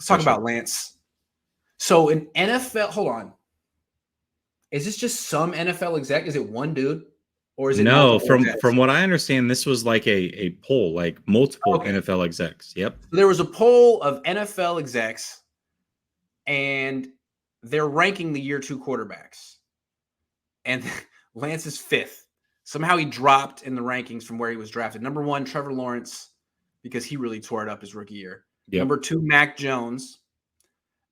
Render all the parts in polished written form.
talk about Lance. So in NFL, hold on. Is this just some NFL exec? Is it one dude? Or is it no? From what I understand, this was like a poll, like multiple NFL execs. Yep. So there was a poll of NFL execs, and they're ranking the year 2 quarterbacks. And Lance is 5th. Somehow he dropped in the rankings from where he was drafted. Number 1, Trevor Lawrence, because he really tore it up his rookie year. Yep. Number 2, Mac Jones.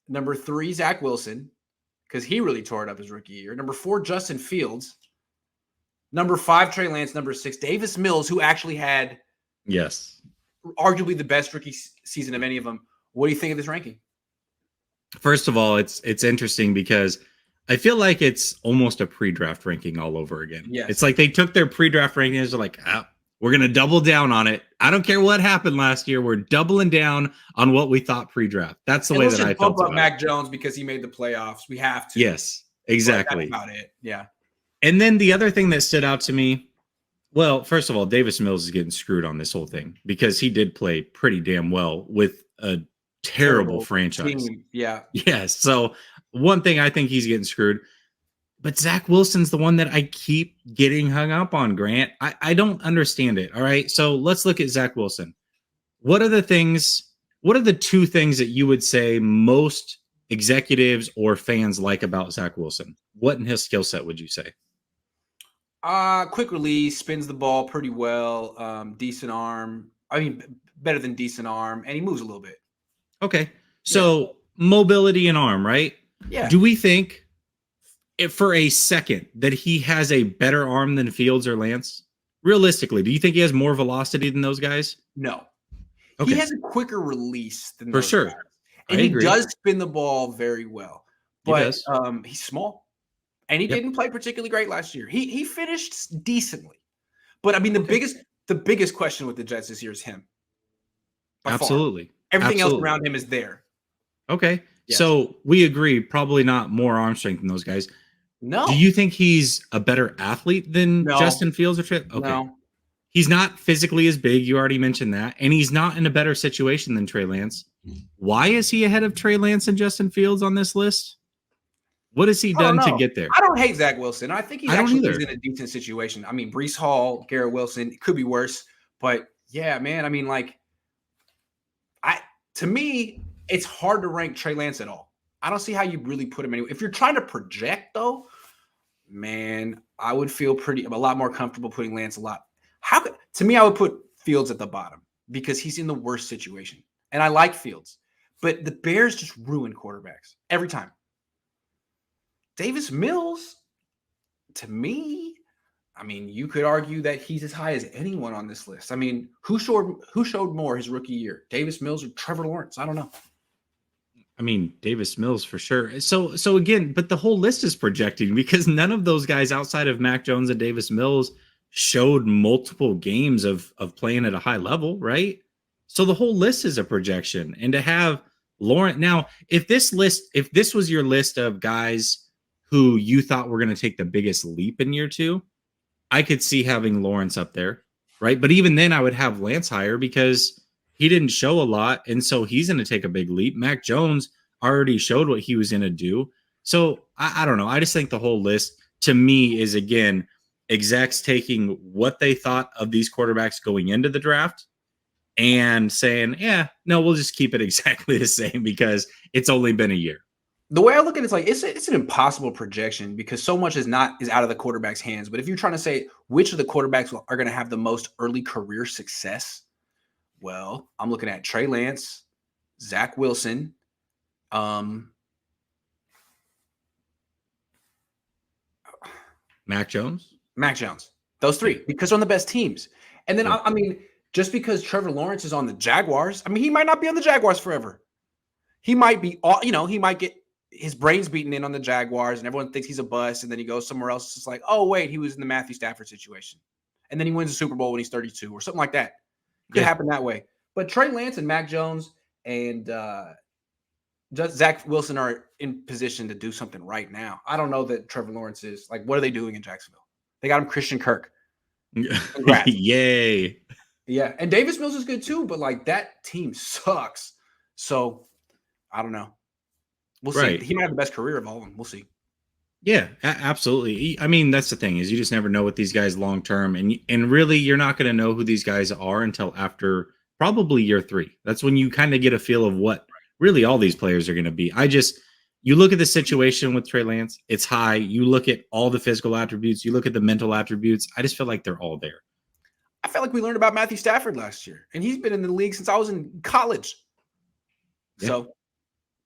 Number 3, Zach Wilson, because he really tore it up his rookie year. Number 4, Justin Fields. Number 5, Trey Lance. Number 6, Davis Mills, who actually had arguably the best rookie season of any of them. What do you think of this ranking? First of all, it's interesting because I feel like it's almost a pre-draft ranking all over again. Yes. It's like they took their pre-draft rankings. They're like, we're going to double down on it. I don't care what happened last year. We're doubling down on what we thought pre-draft. That's the way that I felt about Mac Jones because he made the playoffs. We have to. Yes, exactly. That's about it. Yeah. And then the other thing that stood out to me, well, first of all, Davis Mills is getting screwed on this whole thing because he did play pretty damn well with a terrible franchise. Team. Yeah. Yes. So one thing I think he's getting screwed, but Zach Wilson's the one that I keep getting hung up on, Grant. I don't understand it. All right. So let's look at Zach Wilson. What are the 2 things that you would say most executives or fans like about Zach Wilson? What in his skill set would you say? Quick release, spins the ball pretty well, decent arm. I mean, better than decent arm, and he moves a little bit. Okay. So mobility and arm, right? Yeah. Do we think for a second that he has a better arm than Fields or Lance? Realistically, do you think he has more velocity than those guys? No. Okay. He has a quicker release than for those sure. guys. And he does spin the ball very well. But he's small. And he didn't play particularly great last year. He finished decently. But I mean the biggest question with the Jets this year is him. Absolutely. Everything else around him is there. Okay. Yes. So we agree, probably not more arm strength than those guys. No. Do you think he's a better athlete than Justin Fields or Trey? Okay. No. He's not physically as big. You already mentioned that. And he's not in a better situation than Trey Lance. Why is he ahead of Trey Lance and Justin Fields on this list? What has he done to get there? I don't hate Zach Wilson. I think he's in a decent situation. I mean, Breece Hall, Garrett Wilson, it could be worse. But yeah, man, I mean, like, to me, it's hard to rank Trey Lance at all. I don't see how you really put him anywhere. If you're trying to project, though, man, I would feel a lot more comfortable putting Lance to me, I would put Fields at the bottom because he's in the worst situation. And I like Fields. But the Bears just ruin quarterbacks every time. Davis Mills, to me, I mean, you could argue that he's as high as anyone on this list. I mean, who showed more his rookie year? Davis Mills or Trevor Lawrence? I don't know. I mean, Davis Mills for sure. So again, but the whole list is projecting because none of those guys outside of Mac Jones and Davis Mills showed multiple games of playing at a high level, right? So the whole list is a projection. And to have Lawrence now, if this was your list of guys who you thought were going to take the biggest leap in year 2, I could see having Lawrence up there, right? But even then I would have Lance higher because he didn't show a lot. And so he's going to take a big leap. Mac Jones already showed what he was going to do. So I don't know. I just think the whole list to me is, again, execs taking what they thought of these quarterbacks going into the draft and saying, no, we'll just keep it exactly the same because it's only been a year. The way I look at it is like it's an impossible projection because so much is out of the quarterback's hands. But if you're trying to say which of the quarterbacks are going to have the most early career success, well, I'm looking at Trey Lance, Zach Wilson, Mac Jones. Those 3 because they're on the best teams. And then I mean, just because Trevor Lawrence is on the Jaguars, I mean, he might not be on the Jaguars forever. He might be, he might get his brains beaten in on the Jaguars and everyone thinks he's a bust. And then he goes somewhere else. It's just like, oh, wait, he was in the Matthew Stafford situation. And then he wins the Super Bowl when he's 32 or something like that. Could happen that way. But Trey Lance and Mac Jones and Zach Wilson are in position to do something right now. I don't know that Trevor Lawrence is. Like, what are they doing in Jacksonville? They got him Christian Kirk. Yay. Yeah. And Davis Mills is good too, but like that team sucks. So I don't know. We'll see. Right. He might have the best career of all of them. We'll see. Yeah, absolutely. I mean, that's the thing is you just never know what these guys long term, and really you're not going to know who these guys are until after probably year 3. That's when you kind of get a feel of what really all these players are going to be. You look at the situation with Trey Lance, it's high. You look at all the physical attributes, you look at the mental attributes. I just feel like they're all there. I felt like we learned about Matthew Stafford last year, and he's been in the league since I was in college. Yeah. So,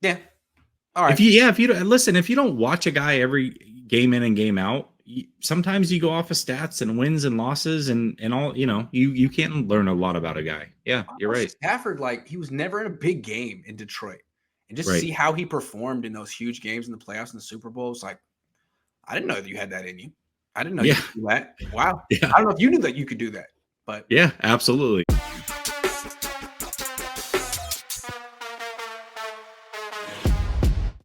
yeah. All right. If you don't listen, if you don't watch a guy every game in and game out, sometimes you go off of stats and wins and losses and all. You can't learn a lot about a guy. Yeah, you're right. Stafford, like he was never in a big game in Detroit, and just Right. see how he performed in those huge games in the playoffs and the Super Bowl. It's like I didn't know that you had that in you. I didn't know you could do that. Wow. Yeah. I don't know if you knew that you could do that, but yeah, absolutely.